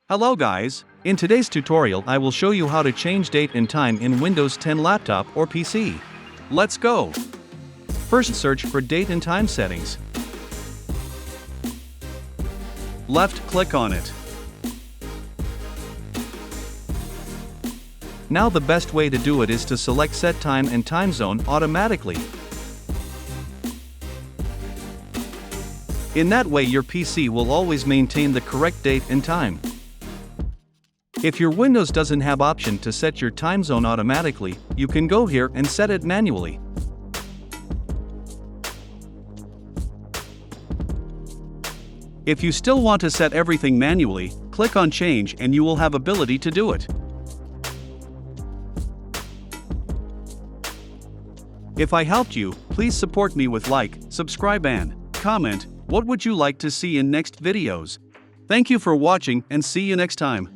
Hello guys, in today's tutorial I will show you how to change date and time in Windows 10 laptop or PC. Let's go! First search for date and time settings. Left click on it. Now the best way to do it is to select set time and time zone automatically. In that way your PC will always maintain the correct date and time. If your Windows doesn't have option to set your time zone automatically, you can go here and set it manually. If you still want to set everything manually, click on Change and you will have ability to do it. If I helped you, please support me with like, subscribe and comment. What would you like to see in next videos? Thank you for watching and see you next time.